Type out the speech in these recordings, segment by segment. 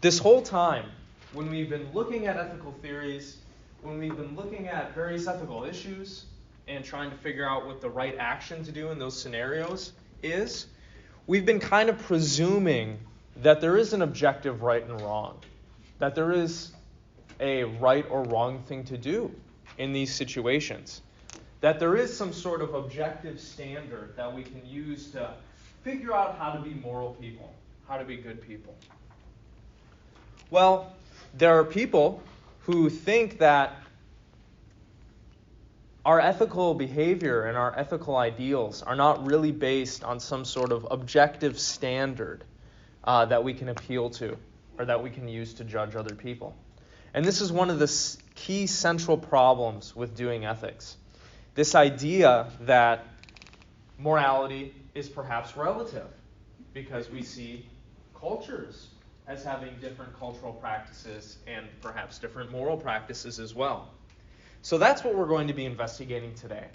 This whole time, when we've been looking at ethical theories, when we've been looking at various ethical issues and trying to figure out what the right action to do in those scenarios is, we've been kind of presuming that there is an objective right and wrong, that there is a right or wrong thing to do in these situations, that there is some sort of objective standard that we can use to figure out how to be moral people, how to be good people. Well, there are people who think that our ethical behavior and our ethical ideals are not really based on some sort of objective standard that we can appeal to or that we can use to judge other people. And this is one of the key central problems with doing ethics. This idea that morality is perhaps relative because we see cultures as having different cultural practices and perhaps different moral practices as well. So that's what we're going to be investigating today.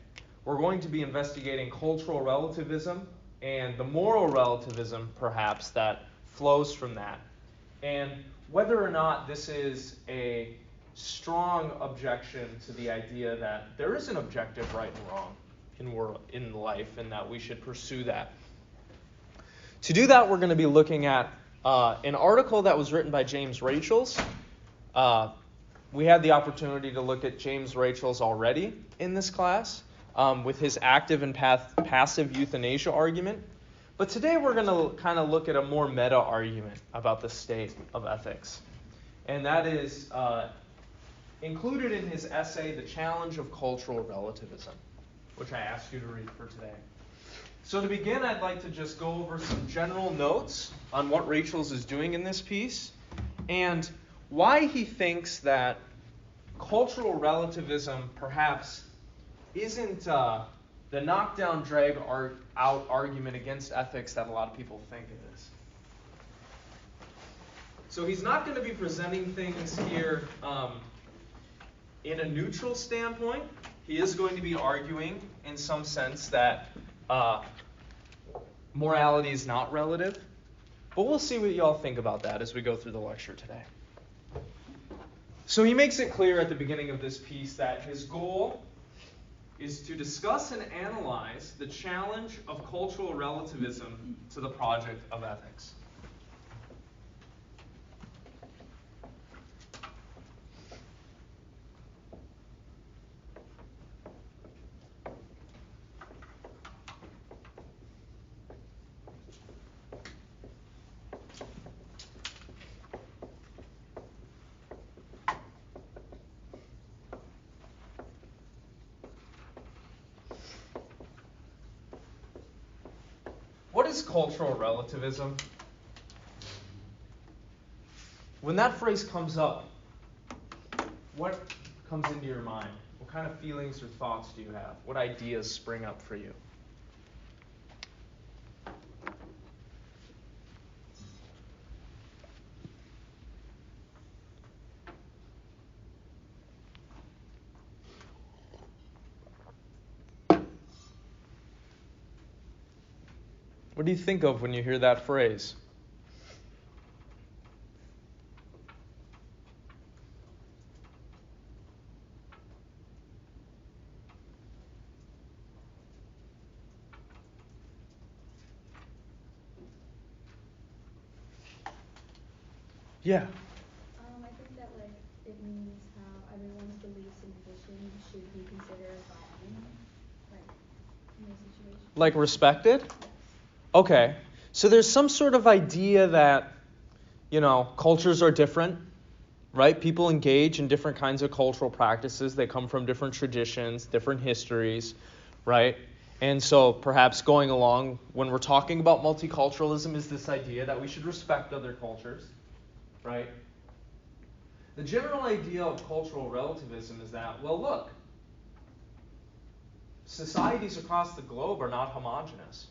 We're going to be investigating cultural relativism and the moral relativism, perhaps, that flows from that. And whether or not this is a strong objection to the idea that there is an objective right and wrong in life and that we should pursue that. To do that, we're going to be looking at an article that was written by James Rachels. We had the opportunity to look at James Rachels already in this class with his active and passive euthanasia argument. But today we're going to kind of look at a more meta argument about the state of ethics. And that is included in his essay, The Challenge of Cultural Relativism, which I asked you to read for today. So to begin, I'd like to just go over some general notes on what Rachels is doing in this piece and why he thinks that cultural relativism perhaps isn't the knockdown, drag-out argument against ethics that a lot of people think it is. So he's not going to be presenting things here in a neutral standpoint. He is going to be arguing in some sense that morality is not relative. But we'll see what you all think about that as we go through the lecture today. So he makes it clear at the beginning of this piece that his goal is to discuss and analyze the challenge of cultural relativism to the project of ethics. What is cultural relativism? When that phrase comes up, what comes into your mind? What kind of feelings or thoughts do you have? What ideas spring up for you? What do you think of when you hear that phrase? Yeah. I think that it means how everyone's beliefs and positions should be considered valid, in this situation. Like respected? Okay. So there's some sort of idea that, cultures are different, right? People engage in different kinds of cultural practices. They come from different traditions, different histories, right? And so perhaps going along when we're talking about multiculturalism is this idea that we should respect other cultures, right? The general idea of cultural relativism is that, well, look, societies across the globe are not homogeneous,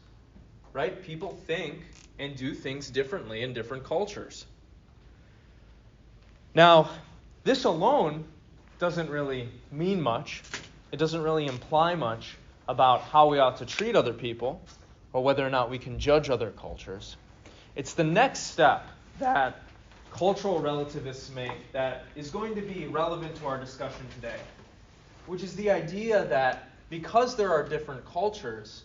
right? People think and do things differently in different cultures. Now, this alone doesn't really mean much. It doesn't really imply much about how we ought to treat other people or whether or not we can judge other cultures. It's the next step that cultural relativists make that is going to be relevant to our discussion today, which is the idea that because there are different cultures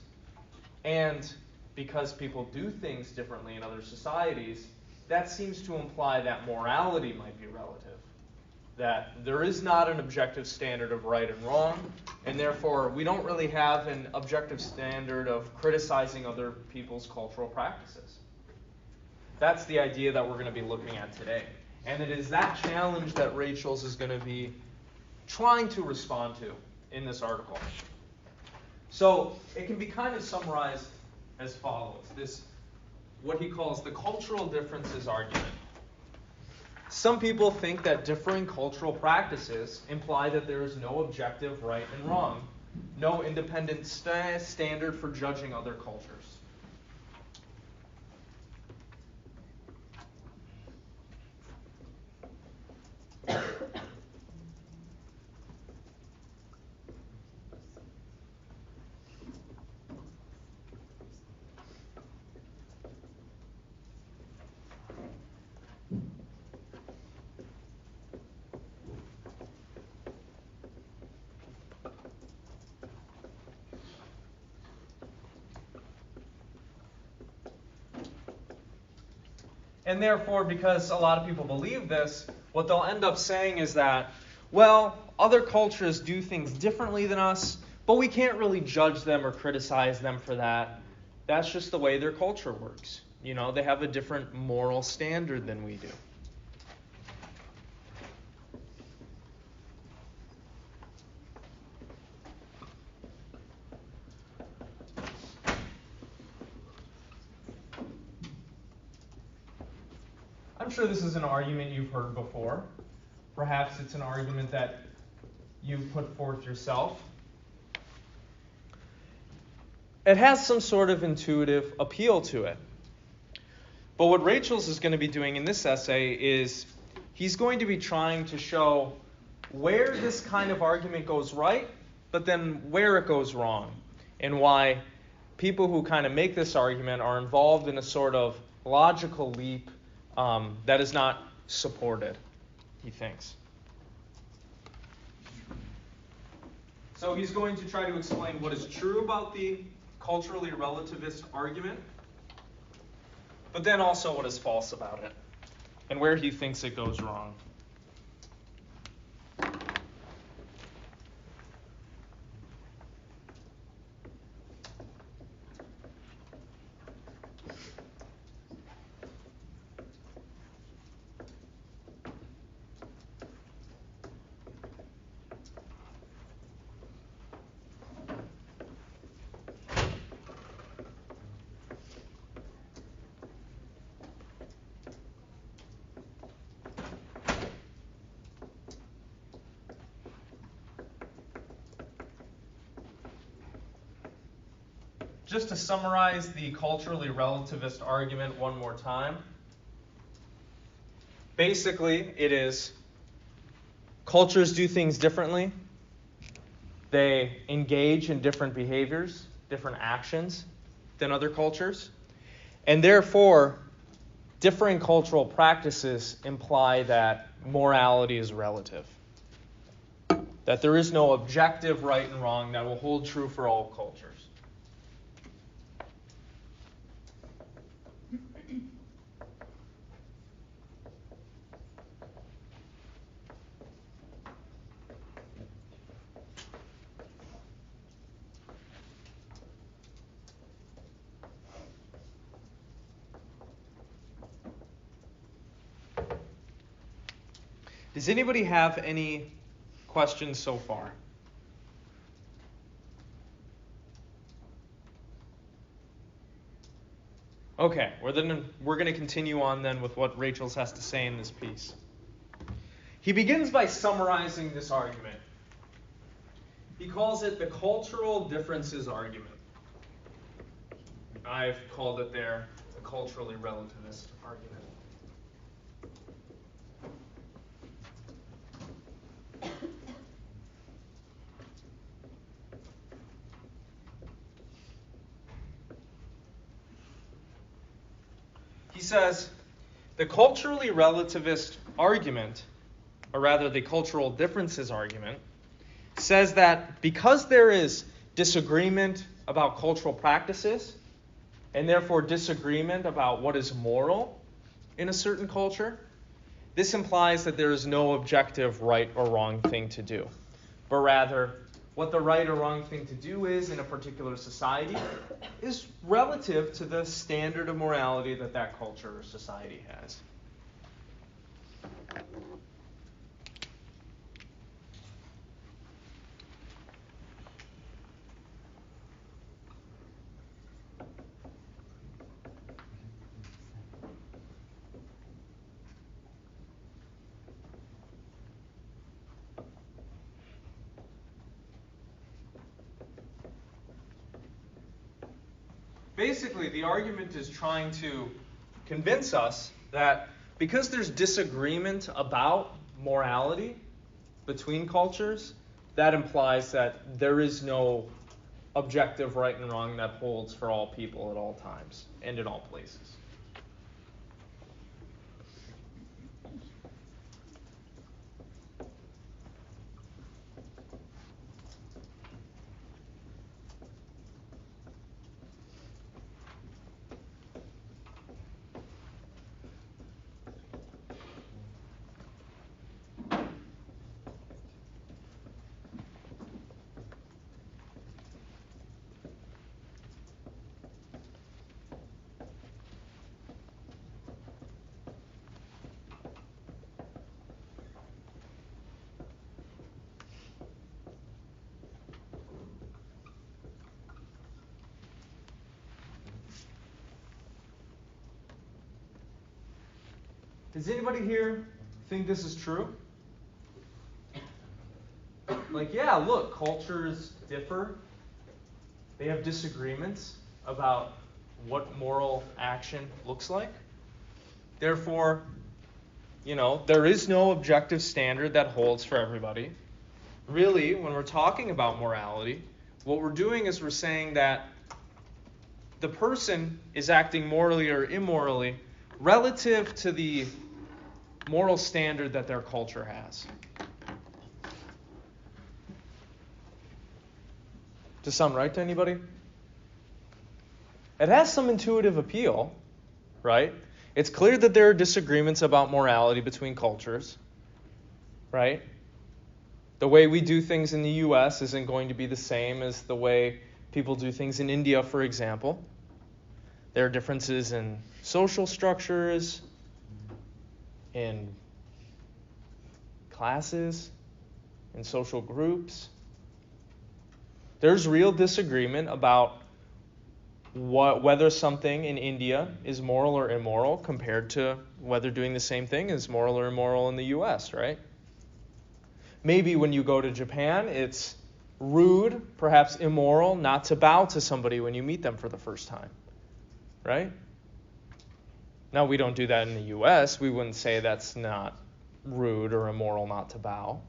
and because people do things differently in other societies, that seems to imply that morality might be relative. That there is not an objective standard of right and wrong, and therefore we don't really have an objective standard of criticizing other people's cultural practices. That's the idea that we're going to be looking at today. And it is that challenge that Rachel's is going to be trying to respond to in this article. So it can be kind of summarized as follows. This, what he calls the cultural differences argument. Some people think that differing cultural practices imply that there is no objective right and wrong, no independent standard for judging other cultures. And therefore, because a lot of people believe this, what they'll end up saying is that, well, other cultures do things differently than us, but we can't really judge them or criticize them for that. That's just the way their culture works. You know, they have a different moral standard than we do. I'm sure this is an argument you've heard before. Perhaps it's an argument that you've put forth yourself. It has some sort of intuitive appeal to it. But what Rachel's is going to be doing in this essay is he's going to be trying to show where this kind of argument goes right, but then where it goes wrong, and why people who kind of make this argument are involved in a sort of logical leap that is not supported, he thinks. So he's going to try to explain what is true about the culturally relativist argument, but then also what is false about it, and where he thinks it goes wrong. Just to summarize the culturally relativist argument one more time. Basically, it is cultures do things differently. They engage in different behaviors, different actions than other cultures. And therefore, differing cultural practices imply that morality is relative. That there is no objective right and wrong that will hold true for all cultures. Does anybody have any questions so far? Okay, we're going to continue on then with what Rachel's has to say in this piece. He begins by summarizing this argument. He calls it the cultural differences argument. I've called it there the culturally relativist argument. He says, The culturally relativist argument, or rather the cultural differences argument, says that because there is disagreement about cultural practices, and therefore disagreement about what is moral in a certain culture, this implies that there is no objective right or wrong thing to do, but rather what the right or wrong thing to do is in a particular society is relative to the standard of morality that that culture or society has. Basically, the argument is trying to convince us that because there's disagreement about morality between cultures, that implies that there is no objective right and wrong that holds for all people at all times and in all places. Does anybody here think this is true? Like, yeah, look, cultures differ. They have disagreements about what moral action looks like. Therefore, there is no objective standard that holds for everybody. Really, when we're talking about morality, what we're doing is we're saying that the person is acting morally or immorally relative to the moral standard that their culture has. Does sound right to anybody? It has some intuitive appeal, right? It's clear that there are disagreements about morality between cultures, right? The way we do things in the U.S. isn't going to be the same as the way people do things in India, for example. There are differences in social structures, in classes, in social groups. There's real disagreement about whether something in India is moral or immoral compared to whether doing the same thing is moral or immoral in the U.S., right? Maybe when you go to Japan, it's rude, perhaps immoral, not to bow to somebody when you meet them for the first time, right? Now, we don't do that in the U.S. We wouldn't say that's not rude or immoral not to bow.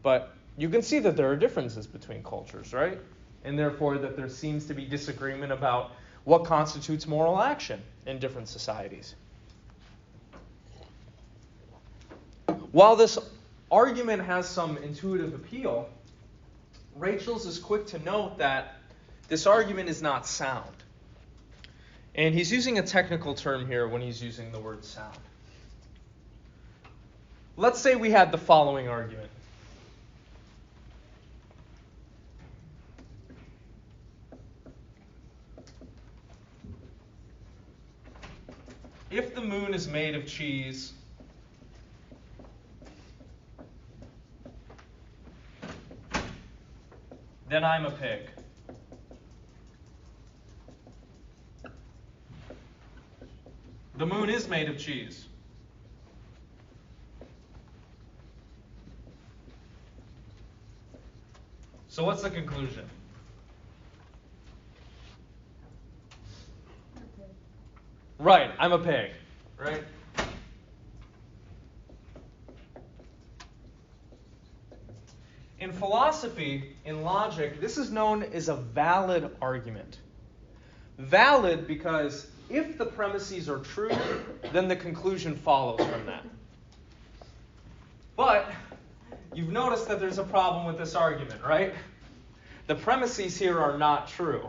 But you can see that there are differences between cultures, right? And therefore that there seems to be disagreement about what constitutes moral action in different societies. While this argument has some intuitive appeal, Rachel's is quick to note that this argument is not sound. And he's using a technical term here when he's using the word sound. Let's say we had the following argument. If the moon is made of cheese, then I'm a pig. The moon is made of cheese. So what's the conclusion? Right, I'm a pig, right? In philosophy, in logic, this is known as a valid argument. Valid because if the premises are true, then the conclusion follows from that. But you've noticed that there's a problem with this argument, right? The premises here are not true,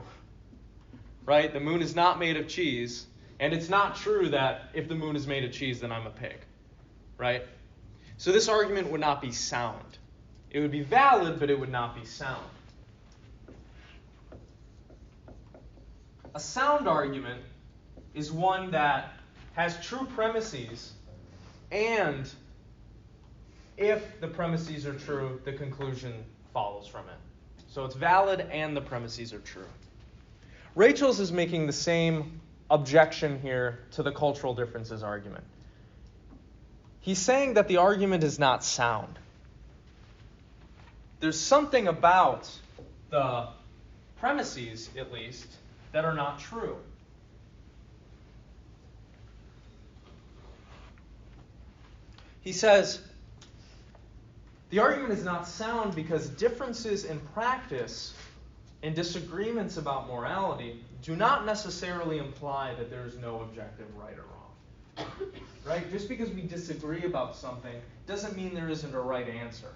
right? The moon is not made of cheese, and it's not true that if the moon is made of cheese, then I'm a pig, right? So this argument would not be sound. It would be valid, but it would not be sound. A sound argument is one that has true premises, and if the premises are true, the conclusion follows from it. So it's valid and the premises are true. Rachel's is making the same objection here to the cultural differences argument. He's saying that the argument is not sound. There's something about the premises, at least, that are not true. He says, the argument is not sound because differences in practice and disagreements about morality do not necessarily imply that there is no objective right or wrong. Right? Just because we disagree about something doesn't mean there isn't a right answer.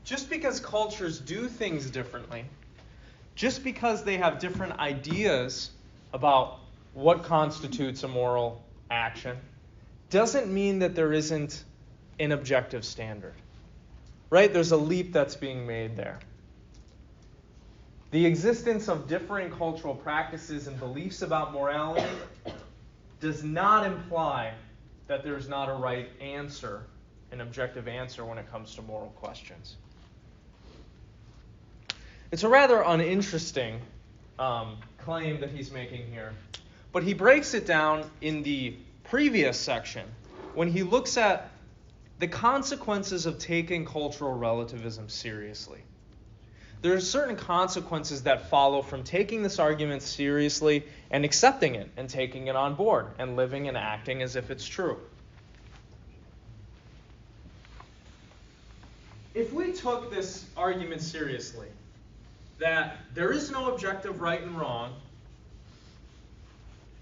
Just because cultures do things differently, just because they have different ideas about what constitutes a moral action, doesn't mean that there isn't an objective standard. Right? There's a leap that's being made there. The existence of differing cultural practices and beliefs about morality does not imply that there's not a right answer, an objective answer when it comes to moral questions. It's a rather uninteresting claim that he's making here, but he breaks it down in the previous section when he looks at the consequences of taking cultural relativism seriously. There are certain consequences that follow from taking this argument seriously and accepting it and taking it on board and living and acting as if it's true. If we took this argument seriously, that there is no objective right and wrong,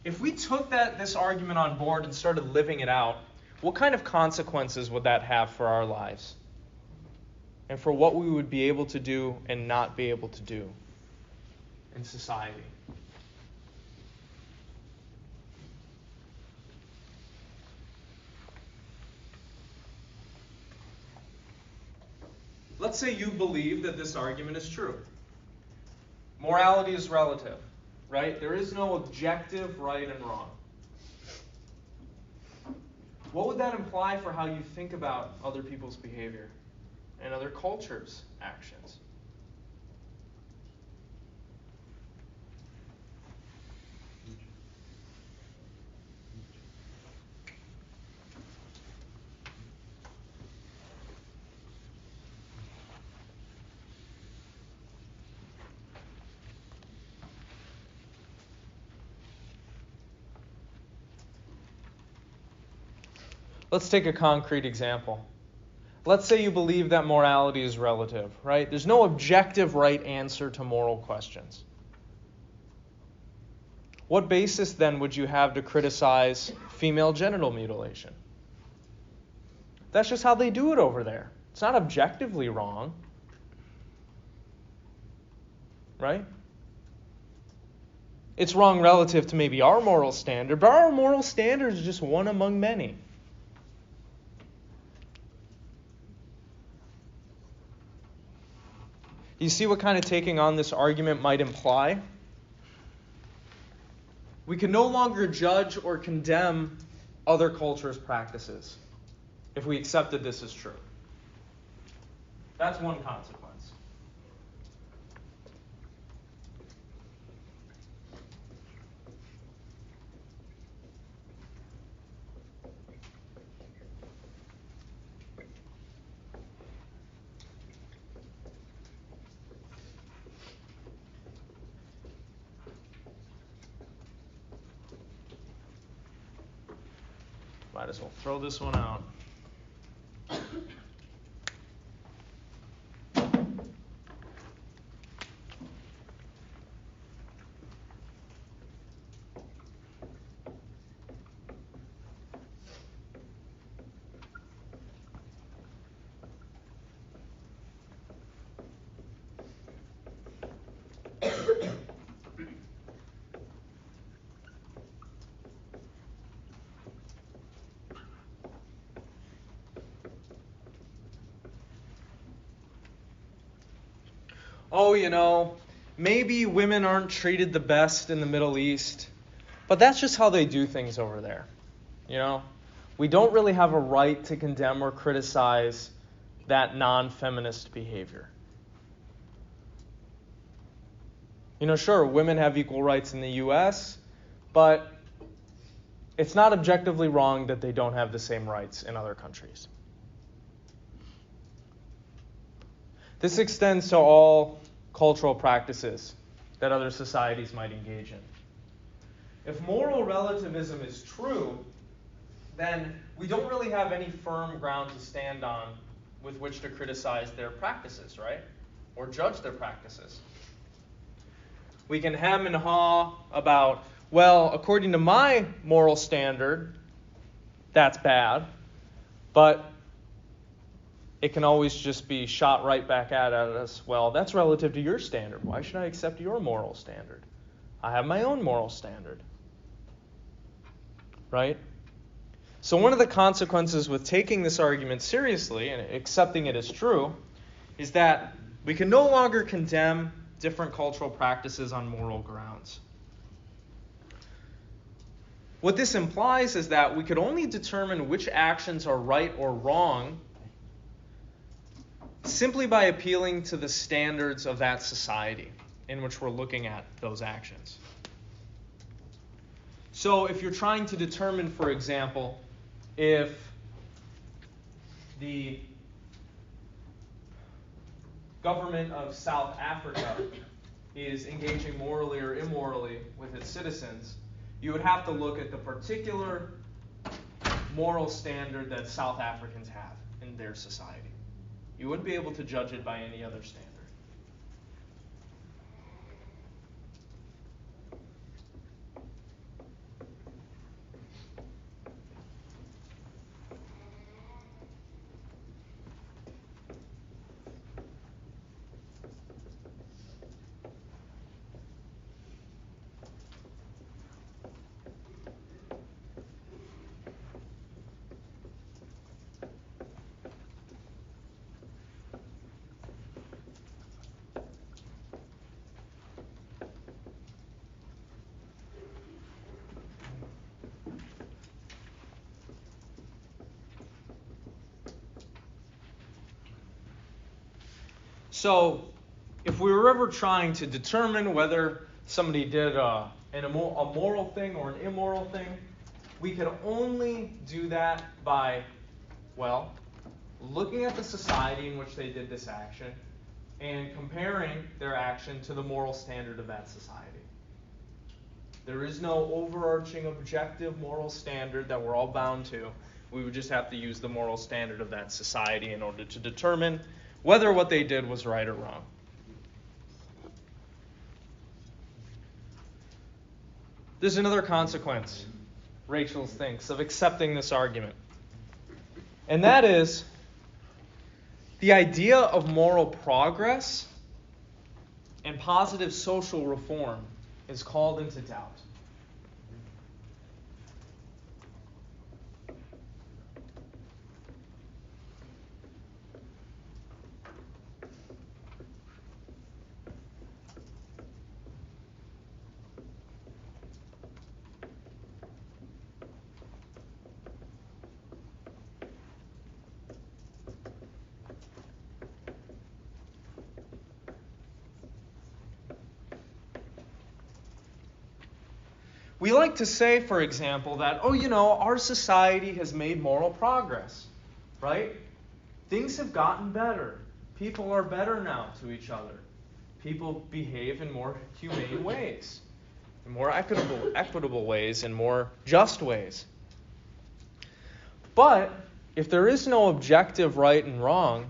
if we took this argument on board and started living it out, what kind of consequences would that have for our lives? And for what we would be able to do and not be able to do in society? Let's say you believe that this argument is true. Morality is relative, right? There is no objective right and wrong. What would that imply for how you think about other people's behavior and other cultures' actions? Let's take a concrete example. Let's say you believe that morality is relative, right? There's no objective right answer to moral questions. What basis then would you have to criticize female genital mutilation? That's just how they do it over there. It's not objectively wrong, right? It's wrong relative to maybe our moral standard, but our moral standard is just one among many. You see what kind of taking on this argument might imply? We can no longer judge or condemn other cultures' practices if we accepted this as true. That's one consequence. Might as well throw this one out. Oh, maybe women aren't treated the best in the Middle East, but that's just how they do things over there. We don't really have a right to condemn or criticize that non-feminist behavior. Sure, women have equal rights in the U.S., but it's not objectively wrong that they don't have the same rights in other countries. This extends to all cultural practices that other societies might engage in. If moral relativism is true, then we don't really have any firm ground to stand on with which to criticize their practices, right? Or judge their practices. We can hem and haw about, well, according to my moral standard, that's bad, but it can always just be shot right back at us. Well, that's relative to your standard. Why should I accept your moral standard? I have my own moral standard. Right? So one of the consequences with taking this argument seriously and accepting it as true is that we can no longer condemn different cultural practices on moral grounds. What this implies is that we could only determine which actions are right or wrong simply by appealing to the standards of that society in which we're looking at those actions. So if you're trying to determine, for example, if the government of South Africa is engaging morally or immorally with its citizens, you would have to look at the particular moral standard that South Africans have in their society. You wouldn't be able to judge it by any other standard. So, if we were ever trying to determine whether somebody did a moral thing or an immoral thing, we could only do that by, looking at the society in which they did this action and comparing their action to the moral standard of that society. There is no overarching objective moral standard that we're all bound to. We would just have to use the moral standard of that society in order to determine whether what they did was right or wrong. There's another consequence, Rachel thinks, of accepting this argument. And that is the idea of moral progress and positive social reform is called into doubt. We like to say, for example, that, our society has made moral progress, right? Things have gotten better. People are better now to each other. People behave in more humane ways, in more equitable ways, in more just ways. But if there is no objective right and wrong,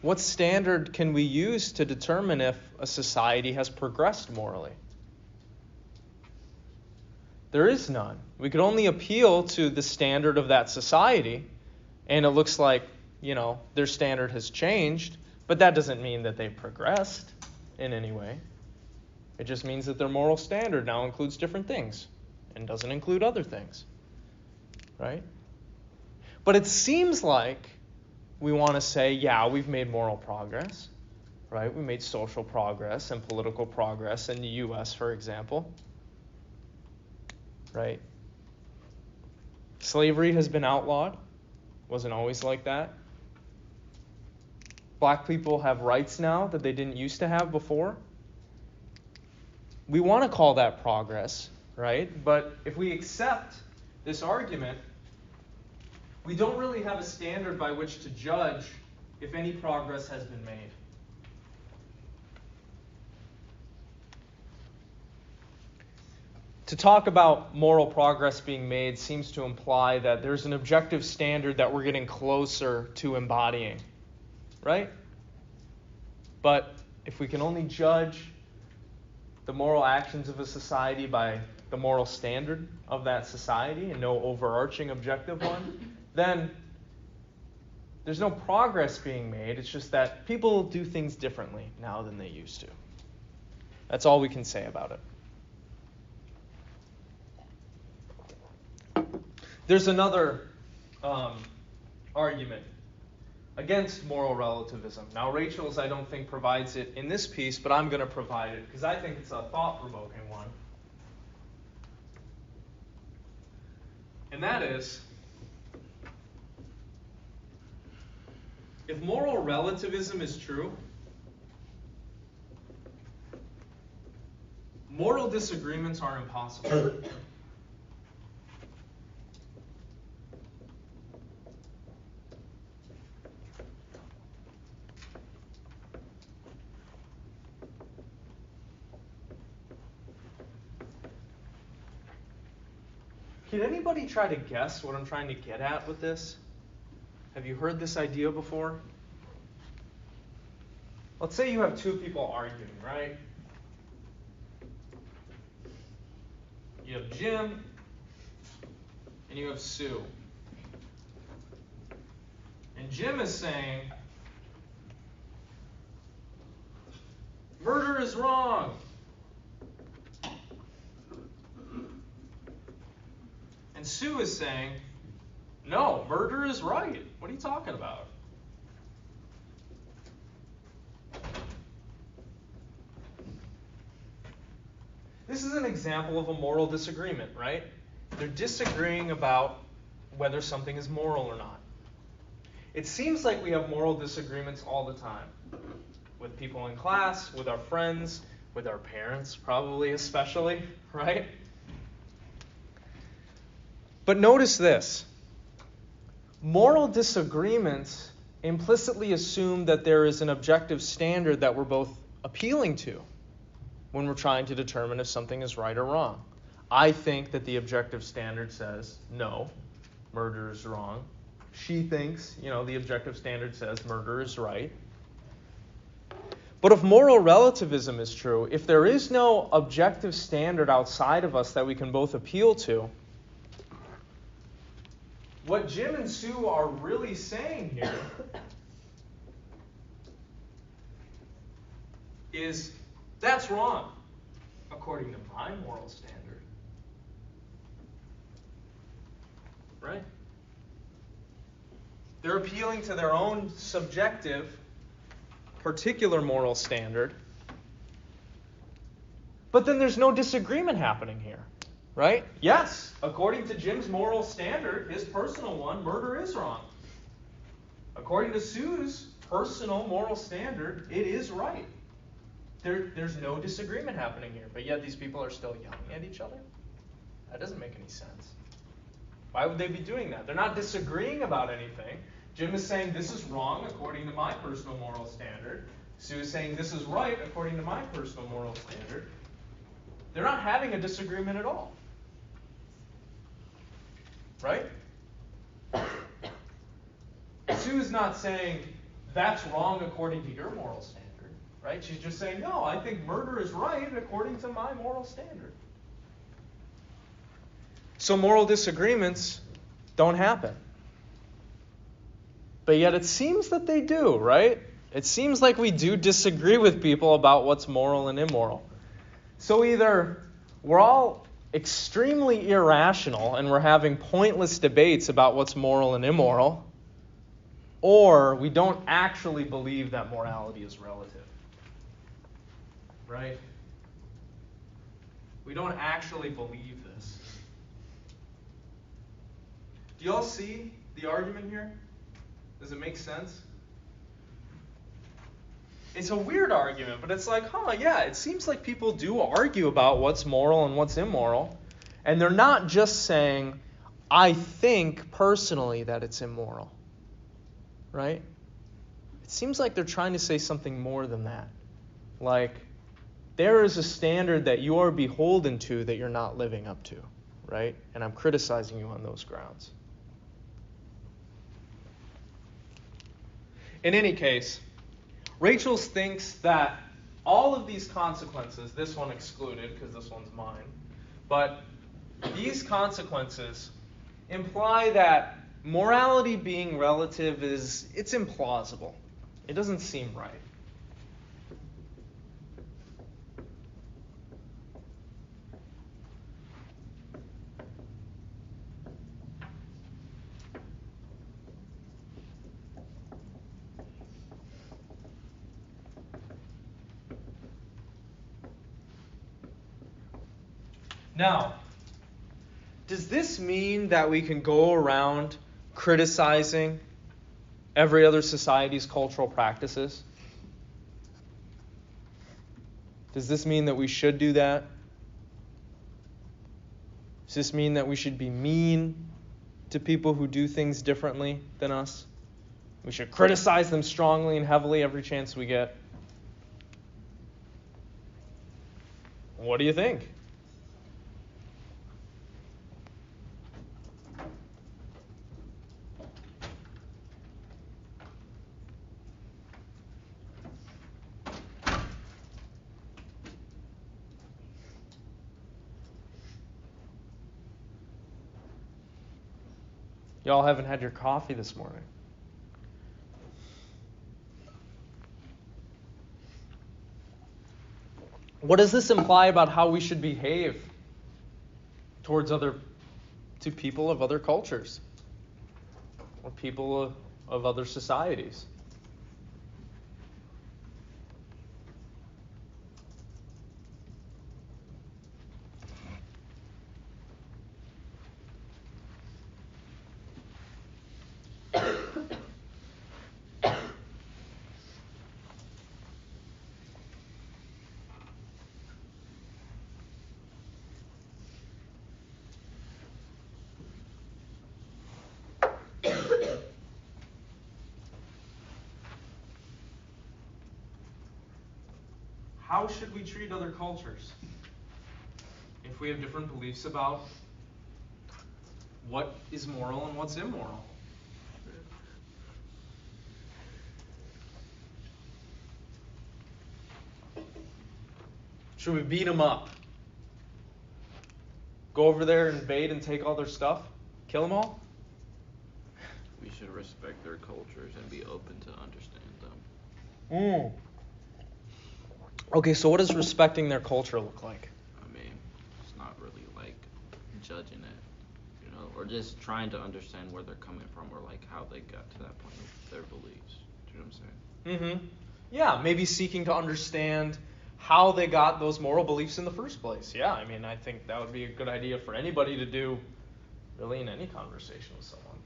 what standard can we use to determine if a society has progressed morally? There is none. We could only appeal to the standard of that society, and it looks like, their standard has changed, but that doesn't mean that they've progressed in any way. It just means that their moral standard now includes different things and doesn't include other things, right? But it seems like we want to say, yeah, we've made moral progress, right? We made social progress and political progress in the U.S., for example, right? Slavery has been outlawed. Wasn't always like that. Black people have rights now that they didn't used to have before. We want to call that progress, right? But if we accept this argument, we don't really have a standard by which to judge if any progress has been made. To talk about moral progress being made seems to imply that there's an objective standard that we're getting closer to embodying, right? But if we can only judge the moral actions of a society by the moral standard of that society and no overarching objective one, then there's no progress being made. It's just that people do things differently now than they used to. That's all we can say about it. There's another argument against moral relativism. Now, Rachel's, I don't think, provides it in this piece, but I'm going to provide it because I think it's a thought-provoking one. And that is, if moral relativism is true, moral disagreements are impossible. Can anybody try to guess what I'm trying to get at with this? Have you heard this idea before? Let's say you have two people arguing, right? You have Jim and you have Sue. And Jim is saying, murder is wrong. And Sue is saying, no, murder is right. What are you talking about? This is an example of a moral disagreement, right? They're disagreeing about whether something is moral or not. It seems like we have moral disagreements all the time. With people in class, with our friends, with our parents, probably especially, right? But notice this. Moral disagreements implicitly assume that there is an objective standard that we're both appealing to when we're trying to determine if something is right or wrong. I think that the objective standard says, no, murder is wrong. She thinks, the objective standard says murder is right. But if moral relativism is true, if there is no objective standard outside of us that we can both appeal to, what Jim and Sue are really saying here is that's wrong, according to my moral standard. Right? They're appealing to their own subjective, particular moral standard. But then there's no disagreement happening here. Right? Yes, according to Jim's moral standard, his personal one, murder is wrong. According to Sue's personal moral standard, it is right. There's no disagreement happening here, but yet these people are still yelling at each other? That doesn't make any sense. Why would they be doing that? They're not disagreeing about anything. Jim is saying this is wrong according to my personal moral standard. Sue is saying this is right according to my personal moral standard. They're not having a disagreement at all. Right? Sue is not saying that's wrong according to your moral standard. Right? She's just saying, no, I think murder is right according to my moral standard. So moral disagreements don't happen. But yet it seems that they do, right? It seems like we do disagree with people about what's moral and immoral. So either we're all extremely irrational and we're having pointless debates about what's moral and immoral, or we don't actually believe that morality is relative. Right? We don't actually believe this. Do you all see the argument here? Does it make sense? It's a weird argument, but it's like, yeah, it seems like people do argue about what's moral and what's immoral. And they're not just saying, I think personally that it's immoral. Right? It seems like they're trying to say something more than that. Like, there is a standard that you are beholden to that you're not living up to. Right? And I'm criticizing you on those grounds. In any case, Rachel thinks that all of these consequences, this one excluded because this one's mine, but these consequences imply that morality being relative it's implausible. It doesn't seem right. Now, does this mean that we can go around criticizing every other society's cultural practices? Does this mean that we should do that? Does this mean that we should be mean to people who do things differently than us? We should criticize them strongly and heavily every chance we get? What do you think? Y'all haven't had your coffee this morning. What does this imply about how we should behave to people of other cultures or people of other societies? How should we treat other cultures if we have different beliefs about what is moral and what's immoral? Should we beat them up? Go over there, invade, and take all their stuff? Kill them all? We should respect their cultures and be open to understand them. Okay, so what does respecting their culture look like? I mean, it's not really like judging it, or just trying to understand where they're coming from or like how they got to that point with their beliefs. Do you know what I'm saying? Yeah, maybe seeking to understand how they got those moral beliefs in the first place. Yeah, I mean, I think that would be a good idea for anybody to do, really, in any conversation with someone.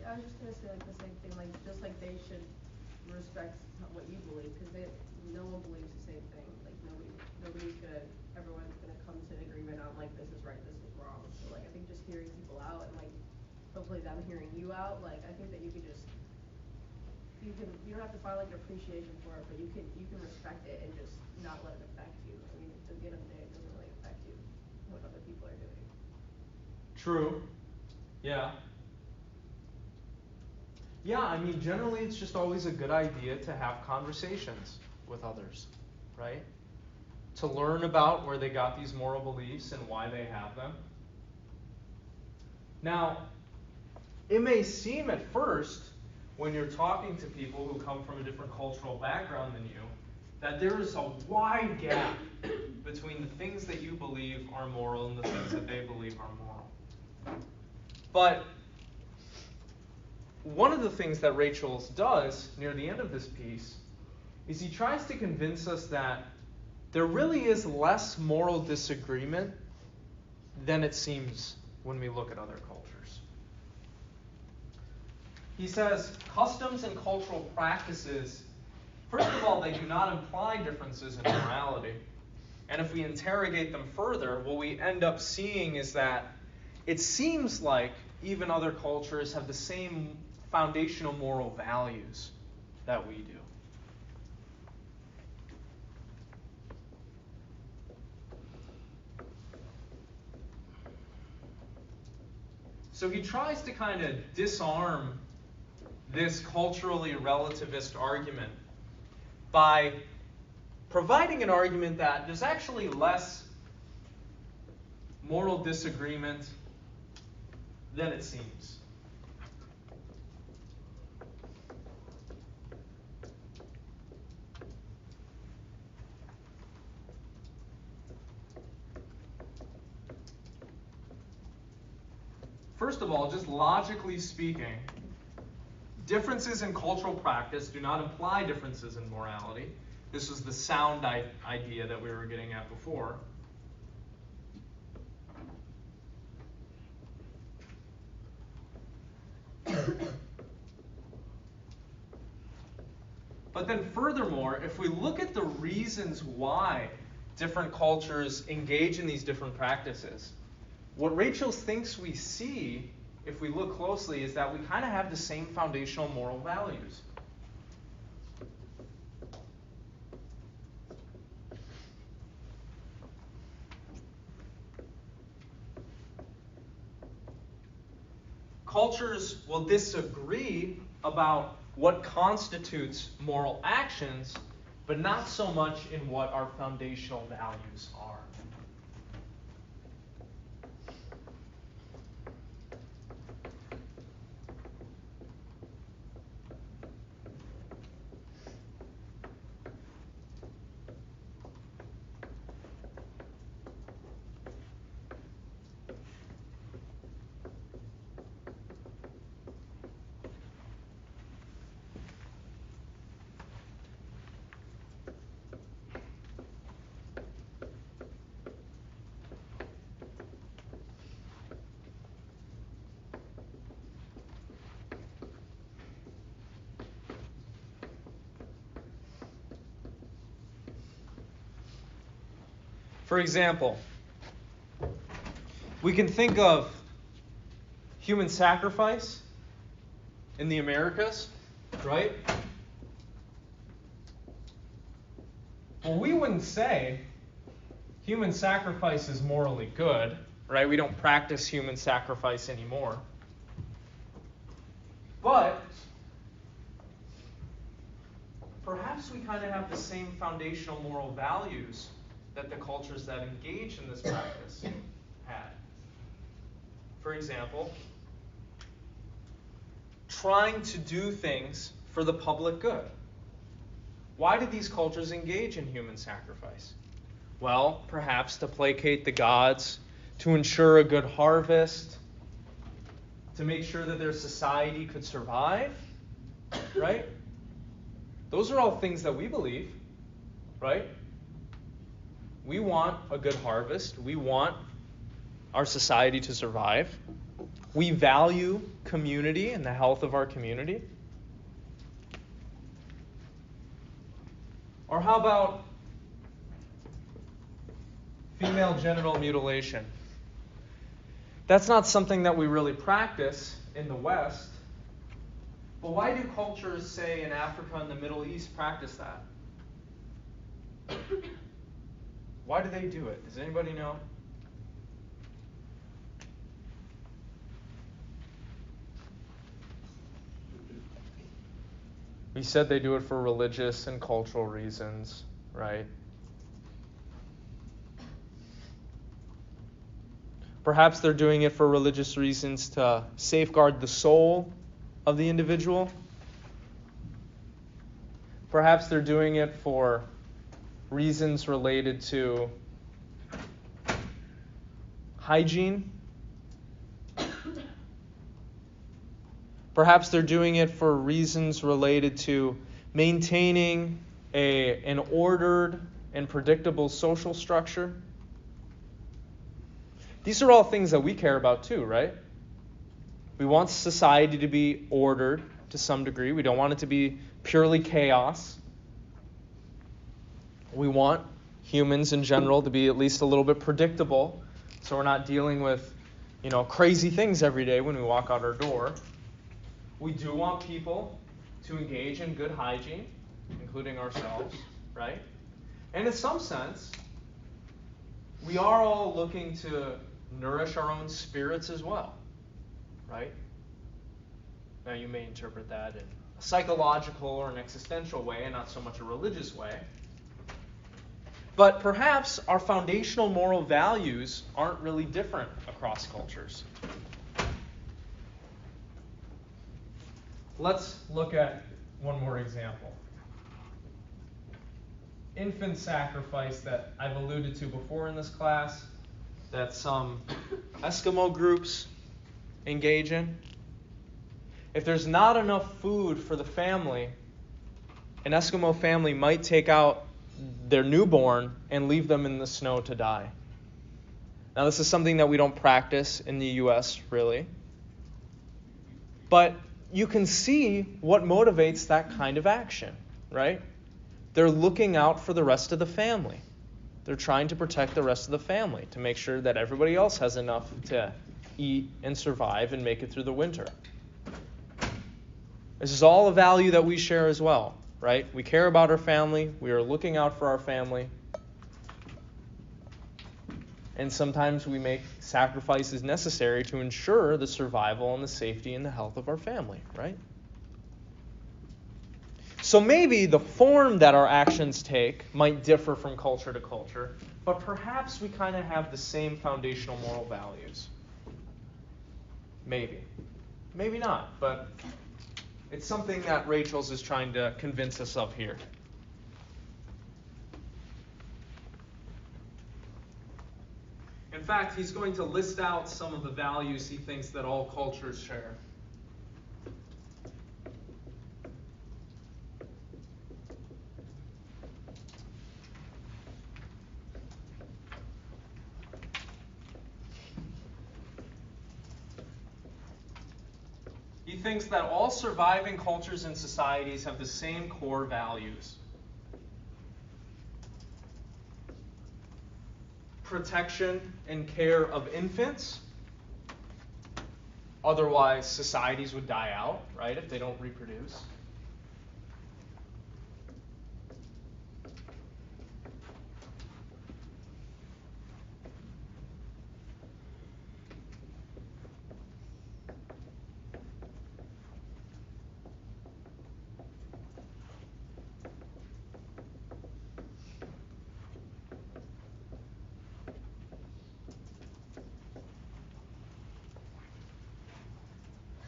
Yeah, I was just gonna say like the same thing, like just like they should respect what you believe, because no one believes the same thing. Like everyone's gonna come to an agreement on like this is right, this is wrong. wrong. So like I think just hearing people out and like hopefully them hearing you out, like I think that you don't have to find like an appreciation for it, but you can respect it and just not let it affect you. I mean, at the end of the day, it doesn't really affect you what other people are doing. True. Yeah. Yeah, I mean, generally it's just always a good idea to have conversations with others, right? To learn about where they got these moral beliefs and why they have them. Now, it may seem at first, when you're talking to people who come from a different cultural background than you, that there is a wide gap between the things that you believe are moral and the things that they believe are moral. But one of the things that Rachel does near the end of this piece is he tries to convince us that there really is less moral disagreement than it seems when we look at other cultures. He says, customs and cultural practices, first of all, they do not imply differences in morality. And if we interrogate them further, what we end up seeing is that it seems like even other cultures have the same foundational moral values that we do. So he tries to kind of disarm this culturally relativist argument by providing an argument that there's actually less moral disagreement than it seems. First of all, just logically speaking, differences in cultural practice do not imply differences in morality. This was the sound idea that we were getting at before. But then furthermore, if we look at the reasons why different cultures engage in these different practices, what Rachel thinks we see, if we look closely, is that we kind of have the same foundational moral values. Cultures will disagree about what constitutes moral actions, but not so much in what our foundational values are. For example, we can think of human sacrifice in the Americas, right? Well, we wouldn't say human sacrifice is morally good, right? We don't practice human sacrifice anymore. But perhaps we kind of have the same foundational moral values that the cultures that engage in this practice had. For example, trying to do things for the public good. Why did these cultures engage in human sacrifice? Well, perhaps to placate the gods, to ensure a good harvest, to make sure that their society could survive, right? Those are all things that we believe, right? We want a good harvest. We want our society to survive. We value community and the health of our community. Or how about female genital mutilation? That's not something that we really practice in the West. But why do cultures, say, in Africa and the Middle East practice that? Why do they do it? Does anybody know? We said they do it for religious and cultural reasons, right? Perhaps they're doing it for religious reasons to safeguard the soul of the individual. Perhaps they're doing it for reasons related to hygiene. Perhaps they're doing it for reasons related to maintaining an ordered and predictable social structure. These are all things that we care about too, right? We want society to be ordered to some degree. We don't want it to be purely chaos. We want humans in general to be at least a little bit predictable, so we're not dealing with, crazy things every day when we walk out our door. We do want people to engage in good hygiene, including ourselves, right? And in some sense, we are all looking to nourish our own spirits as well, right? Now you may interpret that in a psychological or an existential way and not so much a religious way. But perhaps our foundational moral values aren't really different across cultures. Let's look at one more example. Infant sacrifice that I've alluded to before in this class, that some Eskimo groups engage in. If there's not enough food for the family, an Eskimo family might take out their newborn and leave them in the snow to die. Now, this is something that we don't practice in the U.S., really. But you can see what motivates that kind of action, right? They're looking out for the rest of the family. They're trying to protect the rest of the family to make sure that everybody else has enough to eat and survive and make it through the winter. This is all a value that we share as well, right? We care about our family. We are looking out for our family. And sometimes we make sacrifices necessary to ensure the survival and the safety and the health of our family, right? So maybe the form that our actions take might differ from culture to culture, but perhaps we kind of have the same foundational moral values. Maybe. Maybe not, but it's something that Rachel's is trying to convince us of here. In fact, he's going to list out some of the values he thinks that all cultures share. He thinks that all surviving cultures and societies have the same core values. Protection and care of infants. Otherwise, societies would die out, right, if they don't reproduce.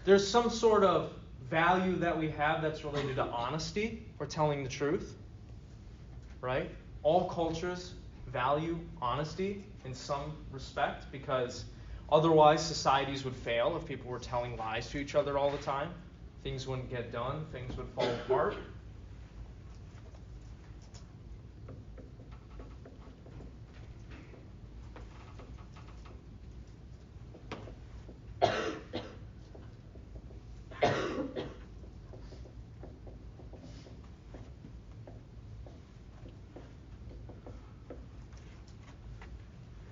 There's some sort of value that we have that's related to honesty or telling the truth, right? All cultures value honesty in some respect because otherwise societies would fail if people were telling lies to each other all the time. Things wouldn't get done, things would fall apart.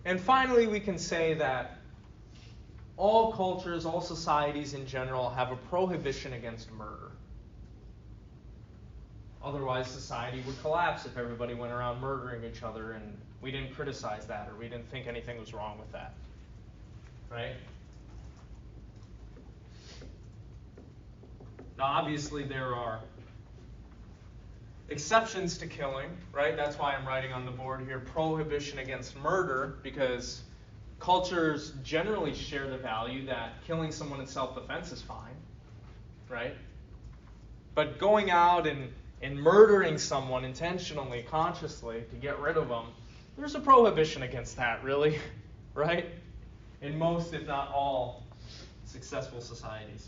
And finally, we can say that all cultures, all societies in general have a prohibition against murder. Otherwise, society would collapse if everybody went around murdering each other and we didn't criticize that or we didn't think anything was wrong with that. Right? Now, obviously, there are exceptions to killing, right? That's why I'm writing on the board here, prohibition against murder, because cultures generally share the value that killing someone in self-defense is fine, right? But going out and murdering someone intentionally, consciously, to get rid of them, there's a prohibition against that, really, right? In most, if not all, successful societies.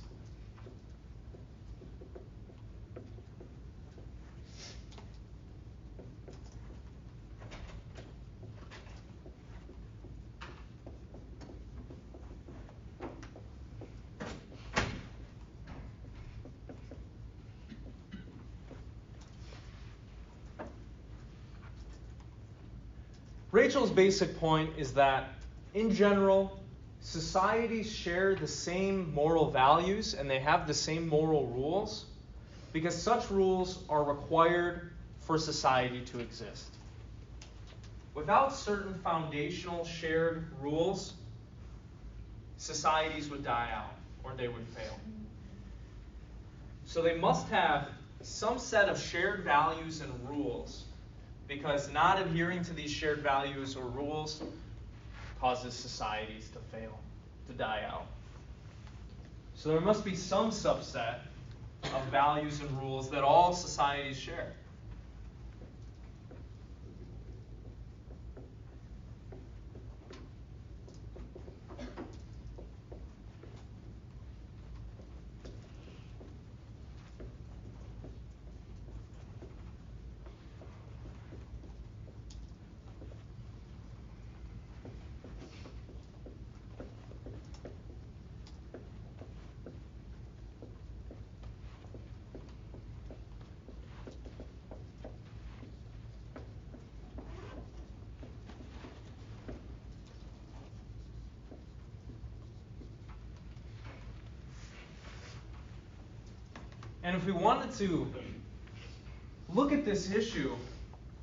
Rachel's basic point is that, in general, societies share the same moral values and they have the same moral rules because such rules are required for society to exist. Without certain foundational shared rules, societies would die out or they would fail. So they must have some set of shared values and rules, because not adhering to these shared values or rules causes societies to fail, to die out. So there must be some subset of values and rules that all societies share. And if we wanted to look at this issue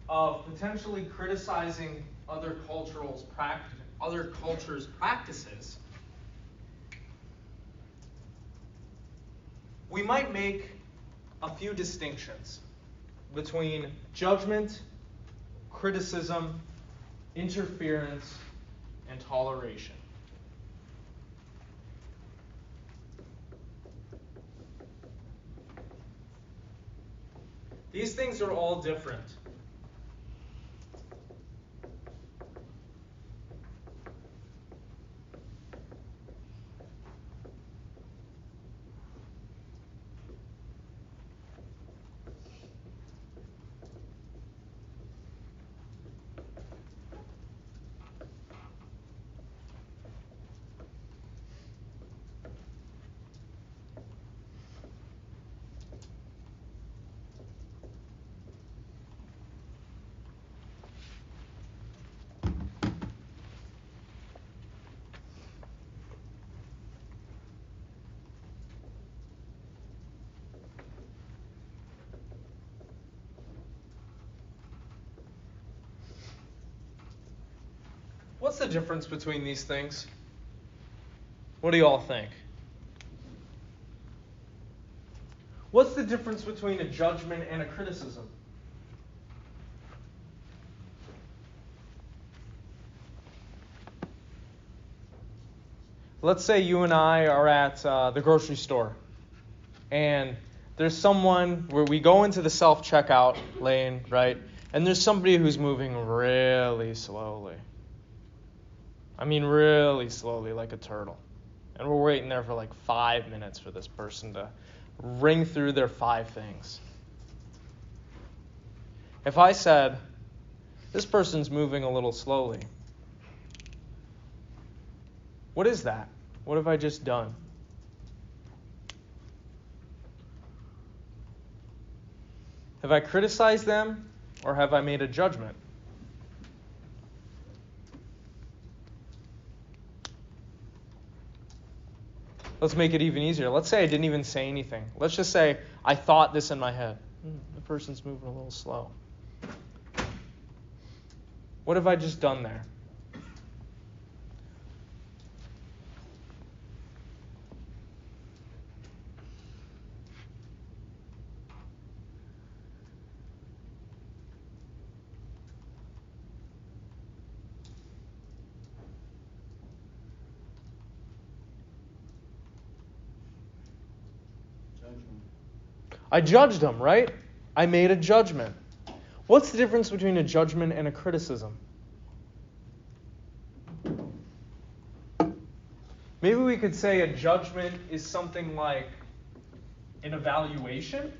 of potentially criticizing other cultures' practices, we might make a few distinctions between judgment, criticism, interference, and toleration. These things are all different. What's the difference between these things? What do you all think? What's the difference between a judgment and a criticism? Let's say you and I are at the grocery store, and there's someone where we go into the self-checkout lane, right? And there's somebody who's moving really slowly. I mean really slowly, like a turtle. And we're waiting there for like 5 minutes for this person to ring through their 5 things. If I said, this person's moving a little slowly, what is that? What have I just done? Have I criticized them or have I made a judgment? Let's make it even easier. Let's say I didn't even say anything. Let's just say I thought this in my head. The person's moving a little slow. What have I just done there? I judged them, right? I made a judgment. What's the difference between a judgment and a criticism? Maybe we could say a judgment is something like an evaluation.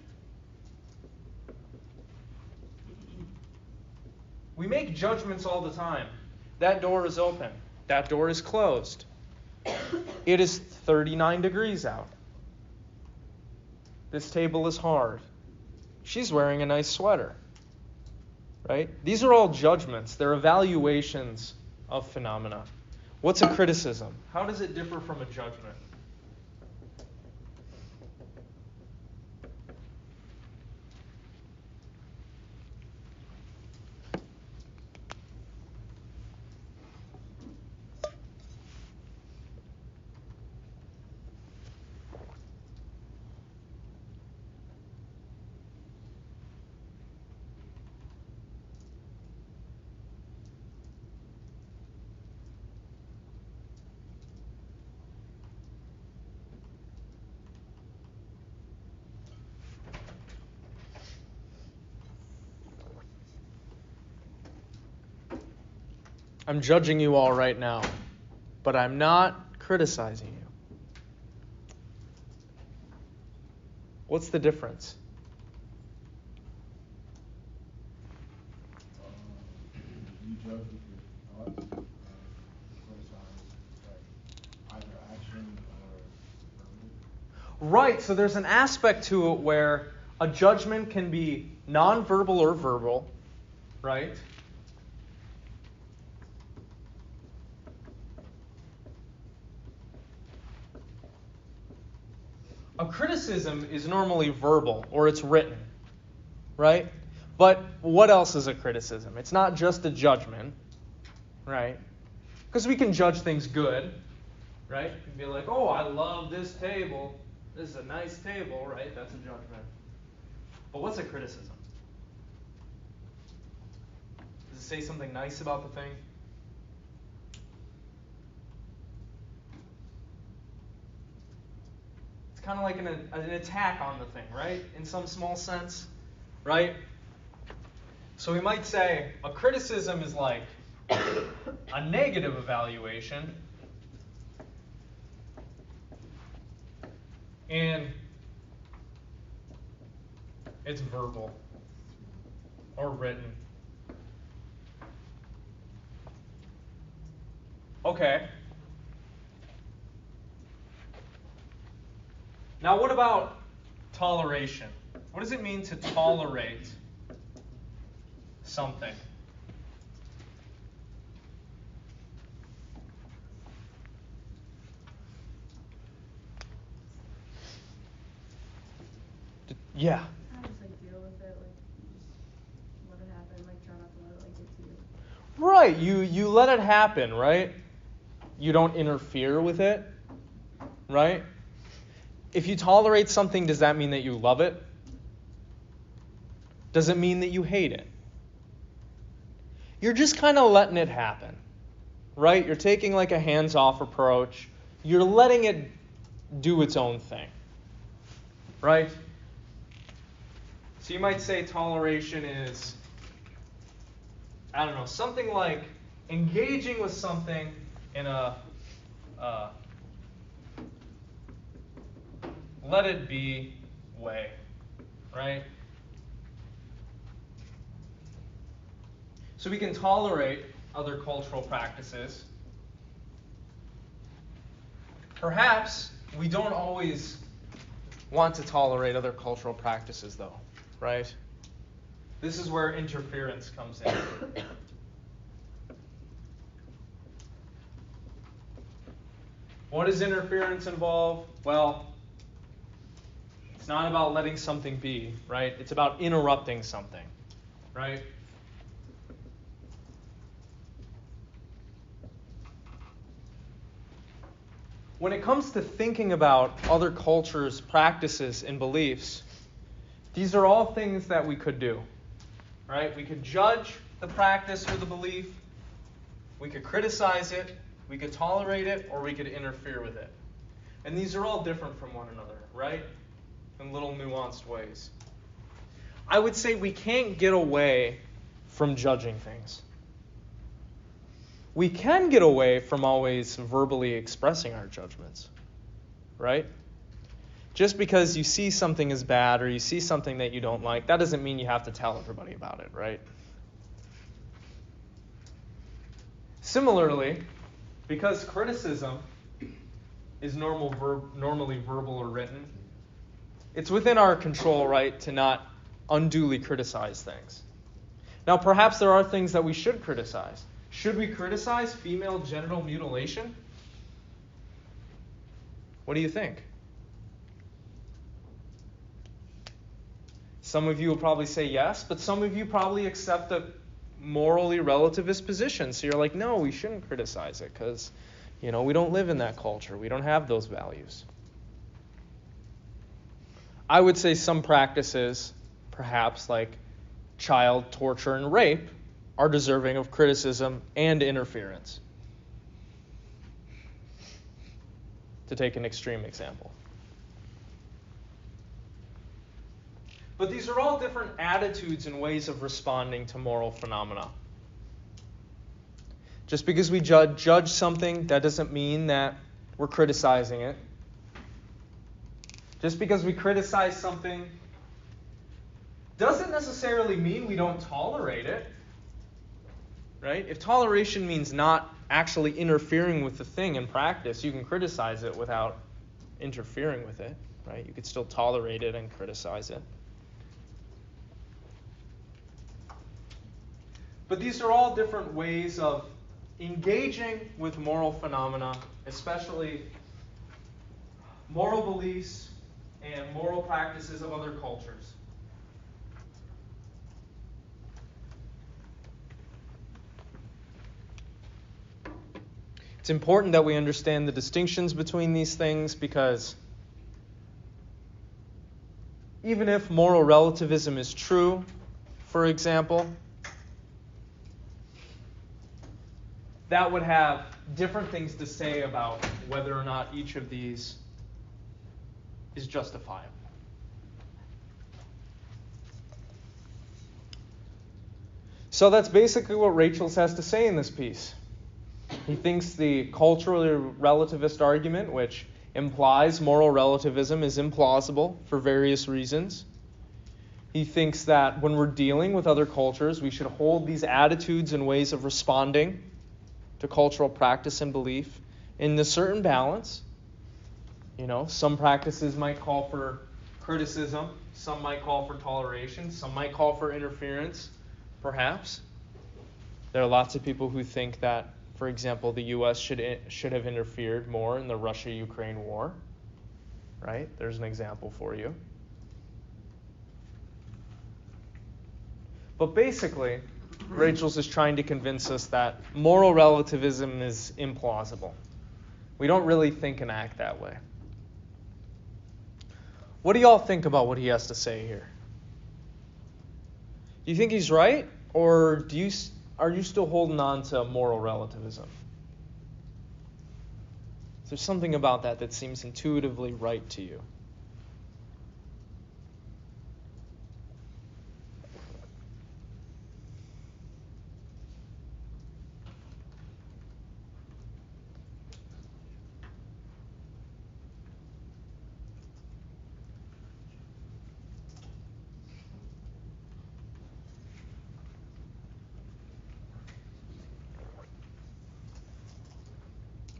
We make judgments all the time. That door is open. That door is closed. It is 39 degrees out. This table is hard. She's wearing a nice sweater. Right? These are all judgments. They're evaluations of phenomena. What's a criticism? How does it differ from a judgment? I'm judging you all right now, but I'm not criticizing you. What's the difference? You judge with your thoughts and criticize either action or verbal. Right, so there's an aspect to it where a judgment can be nonverbal or verbal, right? A criticism is normally verbal, or it's written, right? But what else is a criticism? It's not just a judgment, right? Because we can judge things good, right? You can be like, oh, I love this table. This is a nice table, right? That's a judgment. But what's a criticism? Does it say something nice about the thing? Kind of like an attack on the thing, right? In some small sense, right? So we might say a criticism is like a negative evaluation, and it's verbal or written. Okay. Now, what about toleration? What does it mean to tolerate something? Yeah. I just deal with it, just let it happen, try not to let it get to you. Right, you let it happen, right? You don't interfere with it, right? If you tolerate something, does that mean that you love it? Does it mean that you hate it? You're just kind of letting it happen, right? You're taking like a hands-off approach. You're letting it do its own thing, right? So you might say toleration is, I don't know, something like engaging with something in a let it be way, right? So we can tolerate other cultural practices. Perhaps we don't always want to tolerate other cultural practices, though, right? This is where interference comes in. What does interference involve? Well, it's not about letting something be, right? It's about interrupting something, right? When it comes to thinking about other cultures, practices, and beliefs, these are all things that we could do, right? We could judge the practice or the belief, we could criticize it, we could tolerate it, or we could interfere with it. And these are all different from one another, right? In little nuanced ways. I would say we can't get away from judging things. We can get away from always verbally expressing our judgments, right? Just because you see something as bad or you see something that you don't like, that doesn't mean you have to tell everybody about it, right? Similarly, because criticism is normally verbal or written, it's within our control, right, to not unduly criticize things. Now, perhaps there are things that we should criticize. Should we criticize female genital mutilation? What do you think? Some of you will probably say yes, but some of you probably accept a morally relativist position. So you're like, no, we shouldn't criticize it because, we don't live in that culture. We don't have those values. I would say some practices, perhaps like child torture and rape, are deserving of criticism and interference. To take an extreme example. But these are all different attitudes and ways of responding to moral phenomena. Just because we judge something, that doesn't mean that we're criticizing it. Just because we criticize something doesn't necessarily mean we don't tolerate it. Right? If toleration means not actually interfering with the thing in practice, you can criticize it without interfering with it. Right? You could still tolerate it and criticize it. But these are all different ways of engaging with moral phenomena, especially moral beliefs and moral practices of other cultures. It's important that we understand the distinctions between these things because even if moral relativism is true, for example, that would have different things to say about whether or not each of these is justifiable. So that's basically what Rachels has to say in this piece. He thinks the culturally relativist argument, which implies moral relativism, is implausible for various reasons. He thinks that when we're dealing with other cultures, we should hold these attitudes and ways of responding to cultural practice and belief in a certain balance. Some practices might call for criticism, some might call for toleration, some might call for interference, perhaps. There are lots of people who think that, for example, the U.S. should have interfered more in the Russia-Ukraine war. Right? There's an example for you. But basically, Rachel's is trying to convince us that moral relativism is implausible. We don't really think and act that way. What do y'all think about what he has to say here? Do you think he's right, or are you still holding on to moral relativism? Is there something about that seems intuitively right to you?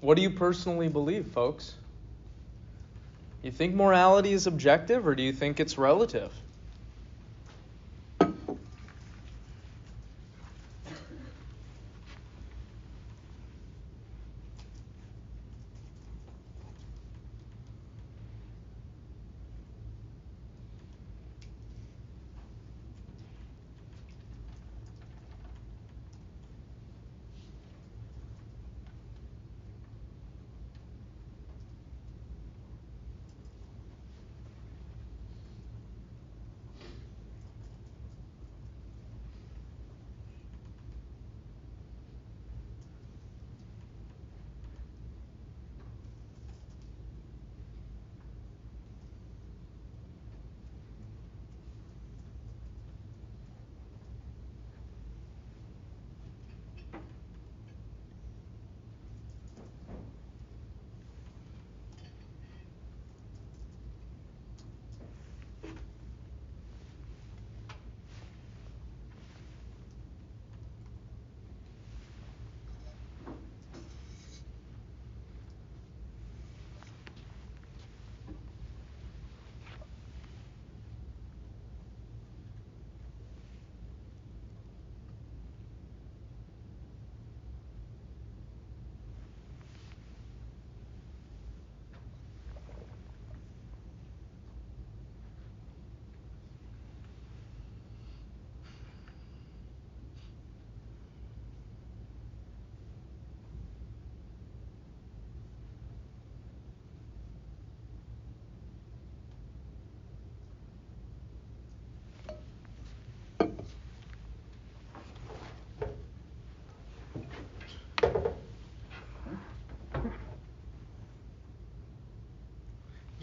What do you personally believe, folks? You think morality is objective, or do you think it's relative?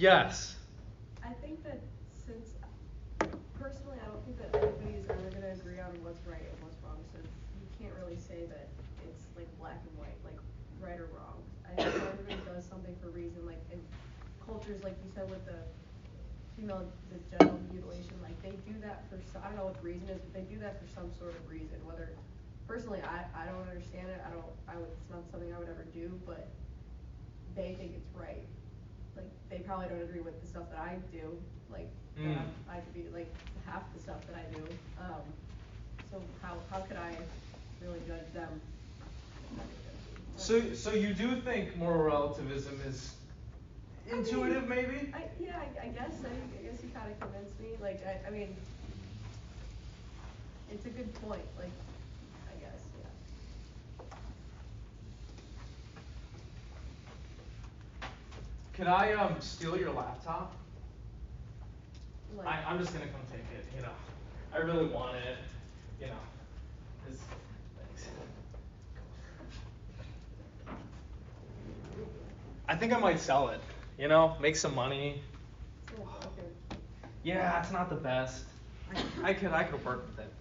Yes. I think that since, personally, I don't think that anybody is ever going to agree on what's right and what's wrong, so you can't really say that it's like black and white, like right or wrong. I think everybody does something for a reason, like in cultures, like you said with the genital mutilation, like they do that for, I don't know what the reason is, but they do that for some sort of reason, whether, personally, I don't understand it, it's not something I would ever do, but they think it's right. Like, they probably don't agree with the stuff that I do, like, I could be, like, half the stuff that I do, so how could I really judge them? So you do think moral relativism is intuitive, maybe? I guess you kind of convinced me, like, I mean, it's a good point, like, I guess, yeah. Can I steal your laptop? Like, I'm just gonna come take it. You know, I really want it. You know, thanks. I think I might sell it. You know, make some money. okay. Yeah, it's not the best. I could work with it.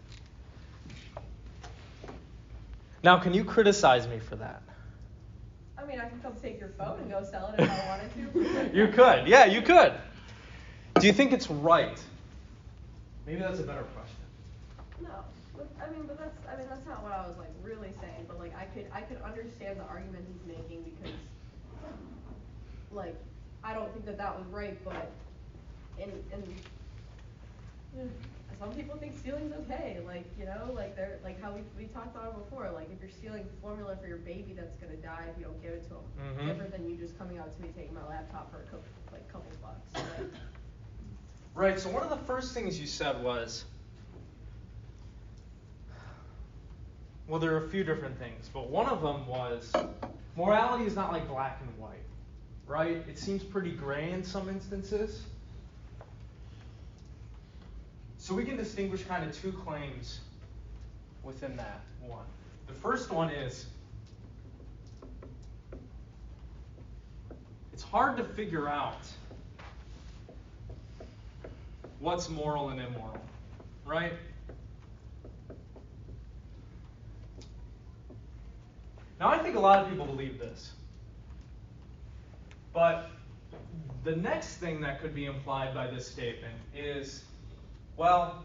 Now, can you criticize me for that? I mean, I can come take your phone and go sell it if I wanted to. You could. Yeah, you could. Do you think it's right? Maybe that's a better question. No, but that's not what I was like really saying. But like, I could understand the argument he's making because, like, I don't think that was right. But in some people think stealing's okay. Like, you know, like they're like how we talked about it before. Like, if you're stealing formula for your baby that's gonna die if you don't give it to him, different than you just coming out to me taking my laptop for a couple bucks. Like, right. So one of the first things you said was, well, there are a few different things, but one of them was morality is not like black and white, right? It seems pretty gray in some instances. So we can distinguish kind of two claims within that one. The first one is, it's hard to figure out what's moral and immoral, right? Now, I think a lot of people believe this. But the next thing that could be implied by this statement is, well,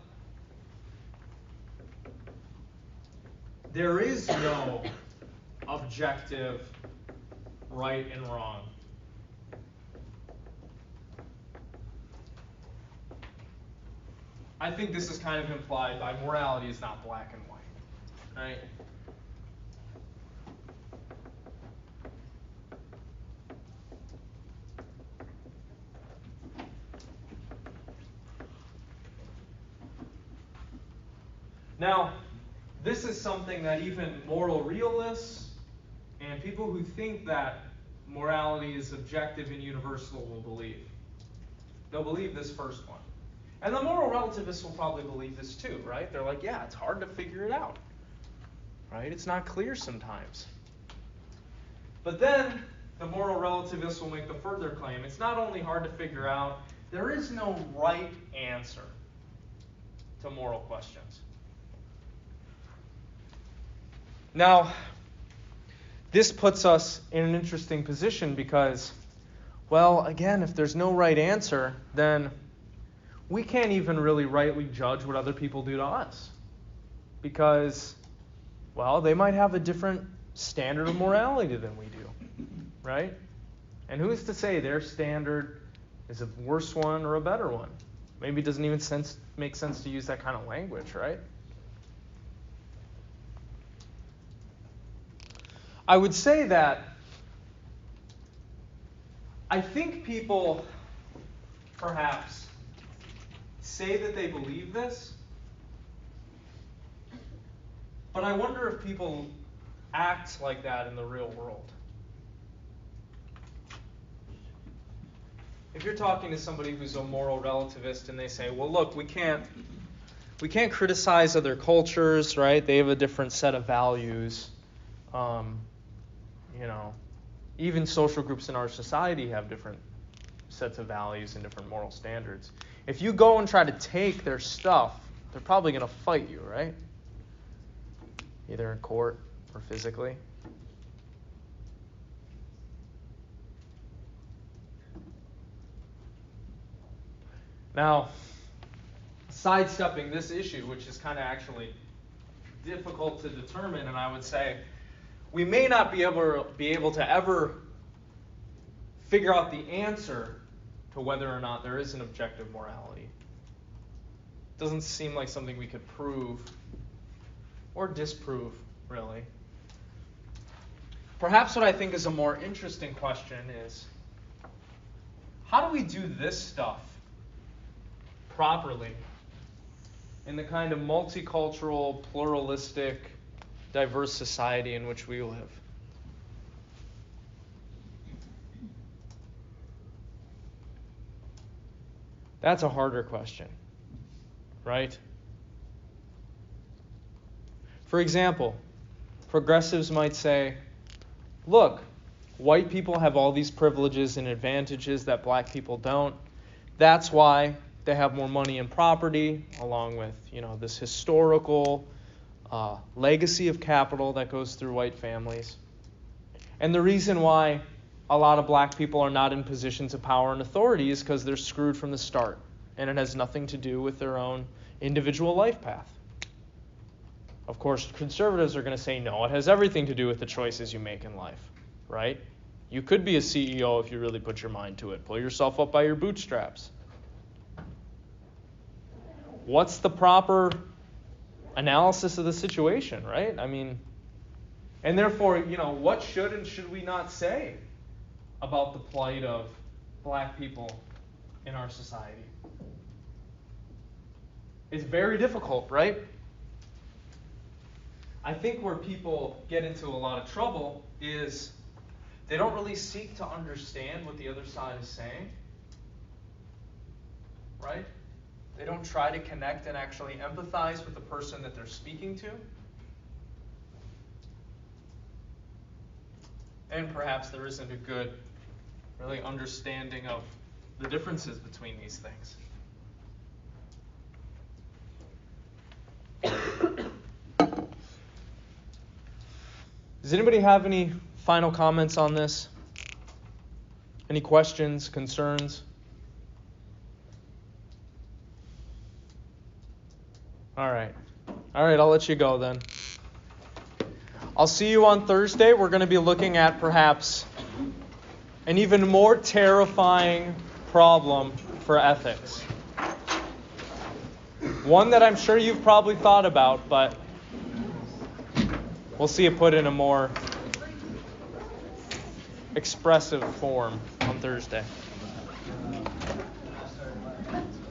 there is no objective right and wrong. I think this is kind of implied by morality is not black and white, right? Now, this is something that even moral realists and people who think that morality is objective and universal will believe. They'll believe this first one. And the moral relativists will probably believe this too, right? They're like, yeah, it's hard to figure it out, right? It's not clear sometimes. But then the moral relativists will make the further claim, it's not only hard to figure out, there is no right answer to moral questions. Now, this puts us in an interesting position because, well, again, if there's no right answer, then we can't even really rightly judge what other people do to us. Because, well, they might have a different standard of morality than we do, right? And who's to say their standard is a worse one or a better one? Maybe it doesn't even make sense to use that kind of language, right? I would say that I think people perhaps say that they believe this, but I wonder if people act like that in the real world. If you're talking to somebody who's a moral relativist and they say, well, look, we can't criticize other cultures, right? They have a different set of values. Even social groups in our society have different sets of values and different moral standards. If you go and try to take their stuff, they're probably going to fight you, right? Either in court or physically. Now, sidestepping this issue, which is kind of actually difficult to determine, and I would say we may not be able to ever figure out the answer to whether or not there is an objective morality. It doesn't seem like something we could prove or disprove, really. Perhaps what I think is a more interesting question is, how do we do this stuff properly in the kind of multicultural, pluralistic, diverse society in which we live? That's a harder question, right? For example, progressives might say, look, white people have all these privileges and advantages that black people don't. That's why they have more money and property, along with, this historical legacy of capital that goes through white families. And the reason why a lot of black people are not in positions of power and authority is because they're screwed from the start. And it has nothing to do with their own individual life path. Of course, conservatives are going to say, no, it has everything to do with the choices you make in life, right? You could be a CEO if you really put your mind to it. Pull yourself up by your bootstraps. What's the proper analysis of the situation, right? And therefore, what should and should we not say about the plight of black people in our society? It's very difficult, right? I think where people get into a lot of trouble is they don't really seek to understand what the other side is saying, right? They don't try to connect and actually empathize with the person that they're speaking to. And perhaps there isn't a good, really understanding of the differences between these things. Does anybody have any final comments on this? Any questions, concerns? All right, I'll let you go then. I'll see you on Thursday. We're going to be looking at perhaps an even more terrifying problem for ethics. One that I'm sure you've probably thought about, but we'll see it put in a more expressive form on Thursday.